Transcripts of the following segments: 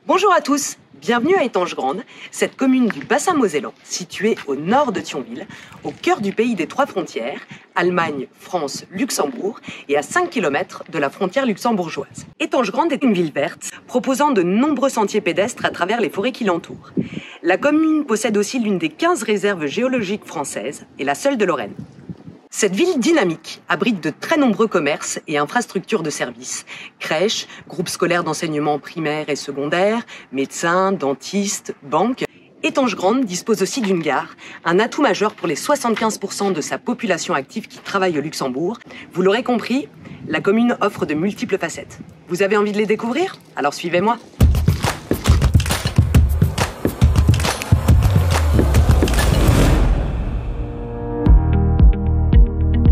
Bonjour à tous, bienvenue à Étanges-Grande, cette commune du bassin mosellan, située au nord de Thionville, au cœur du pays des trois frontières, Allemagne, France, Luxembourg, et à 5 km de la frontière luxembourgeoise. Étanges-Grande est une ville verte, proposant de nombreux sentiers pédestres à travers les forêts qui l'entourent. La commune possède aussi l'une des 15 réserves géologiques françaises, et la seule de Lorraine. Cette ville dynamique abrite de très nombreux commerces et infrastructures de services. Crèches, groupes scolaires d'enseignement primaire et secondaire, médecins, dentistes, banques. Étanges-Grande dispose aussi d'une gare, un atout majeur pour les 75% de sa population active qui travaille au Luxembourg. Vous l'aurez compris, la commune offre de multiples facettes. Vous avez envie de les découvrir? Alors suivez-moi.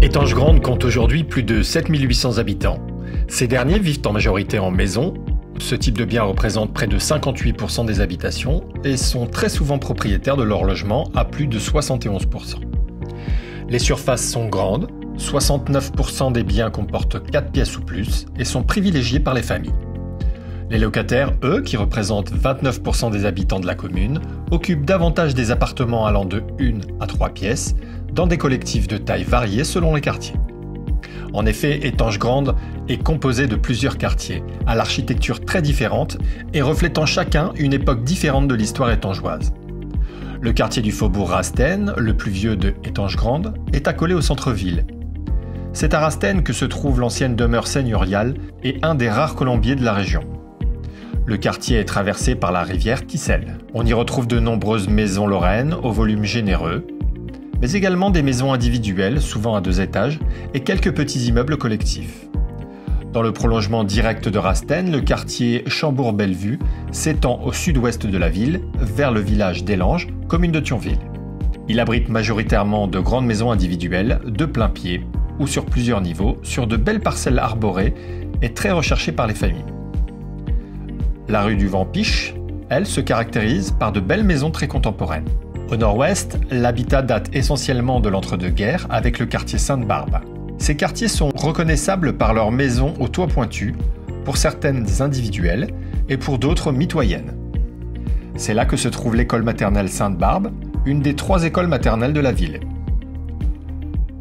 Étanges-Grande compte aujourd'hui plus de 7800 habitants. Ces derniers vivent en majorité en maison. Ce type de bien représente près de 58% des habitations et sont très souvent propriétaires de leur logement à plus de 71%. Les surfaces sont grandes, 69% des biens comportent 4 pièces ou plus et sont privilégiés par les familles. Les locataires, eux, qui représentent 29% des habitants de la commune, occupent davantage des appartements allant de 1 à 3 pièces, dans des collectifs de tailles variées selon les quartiers. En effet, Étanges-Grande est composé de plusieurs quartiers, à l'architecture très différente et reflétant chacun une époque différente de l'histoire étangeoise. Le quartier du faubourg Rastaine, le plus vieux de Étanges-Grande, est accolé au centre-ville. C'est à Rastaine que se trouve l'ancienne demeure seigneuriale et un des rares colombiers de la région. Le quartier est traversé par la rivière Kissel. On y retrouve de nombreuses maisons lorraines au volume généreux, mais également des maisons individuelles, souvent à 2 étages, et quelques petits immeubles collectifs. Dans le prolongement direct de Rastaine, le quartier Chambourg-Bellevue s'étend au sud-ouest de la ville, vers le village d'Élanges, commune de Thionville. Il abrite majoritairement de grandes maisons individuelles, de plein pied, ou sur plusieurs niveaux, sur de belles parcelles arborées et très recherchées par les familles. La rue du Vampiche, elle, se caractérise par de belles maisons très contemporaines. Au nord-ouest, l'habitat date essentiellement de l'entre-deux-guerres avec le quartier Sainte-Barbe. Ces quartiers sont reconnaissables par leurs maisons au toit pointu, pour certaines individuelles et pour d'autres mitoyennes. C'est là que se trouve l'école maternelle Sainte-Barbe, une des 3 écoles maternelles de la ville.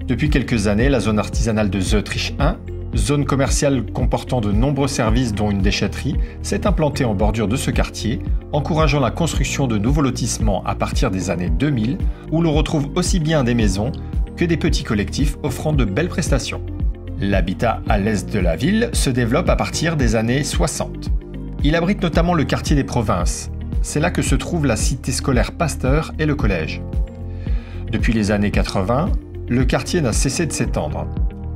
Depuis quelques années, la zone artisanale de Zeutrich 1, zone commerciale comportant de nombreux services dont une déchetterie, s'est implantée en bordure de ce quartier, encourageant la construction de nouveaux lotissements à partir des années 2000, où l'on retrouve aussi bien des maisons que des petits collectifs offrant de belles prestations. L'habitat à l'est de la ville se développe à partir des années 60. Il abrite notamment le quartier des Provinces. C'est là que se trouve la cité scolaire Pasteur et le collège. Depuis les années 80, le quartier n'a cessé de s'étendre.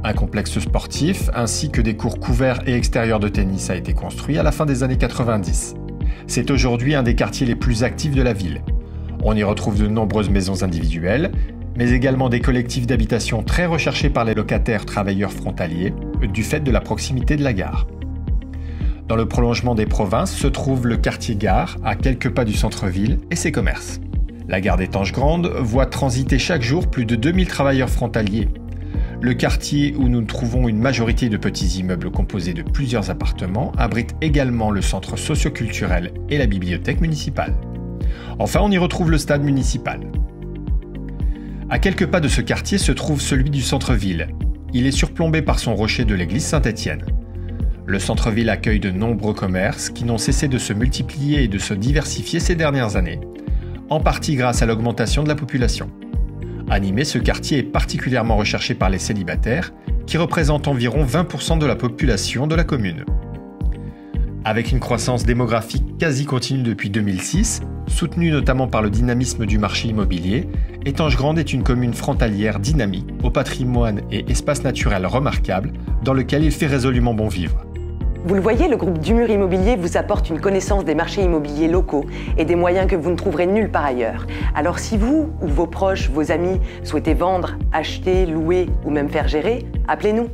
Un complexe sportif ainsi que des cours couverts et extérieurs de tennis a été construit à la fin des années 90. C'est aujourd'hui un des quartiers les plus actifs de la ville. On y retrouve de nombreuses maisons individuelles, mais également des collectifs d'habitation très recherchés par les locataires travailleurs frontaliers, du fait de la proximité de la gare. Dans le prolongement des Provinces se trouve le quartier Gare, à quelques pas du centre-ville, et ses commerces. La gare d'Étanges-Grande voit transiter chaque jour plus de 2000 travailleurs frontaliers. Le quartier où nous trouvons une majorité de petits immeubles composés de plusieurs appartements abrite également le centre socio-culturel et la bibliothèque municipale. Enfin, on y retrouve le stade municipal. À quelques pas de ce quartier se trouve celui du centre-ville. Il est surplombé par son rocher de l'église Saint-Étienne. Le centre-ville accueille de nombreux commerces qui n'ont cessé de se multiplier et de se diversifier ces dernières années, en partie grâce à l'augmentation de la population. Animé, ce quartier est particulièrement recherché par les célibataires, qui représentent environ 20% de la population de la commune. Avec une croissance démographique quasi continue depuis 2006, soutenue notamment par le dynamisme du marché immobilier, Étanges-Grande est une commune frontalière dynamique, au patrimoine et espace naturel remarquables, dans lequel il fait résolument bon vivre. Vous le voyez, le groupe Dumur Immobilier vous apporte une connaissance des marchés immobiliers locaux et des moyens que vous ne trouverez nulle part ailleurs. Alors si vous ou vos proches, vos amis souhaitez vendre, acheter, louer ou même faire gérer, appelez-nous.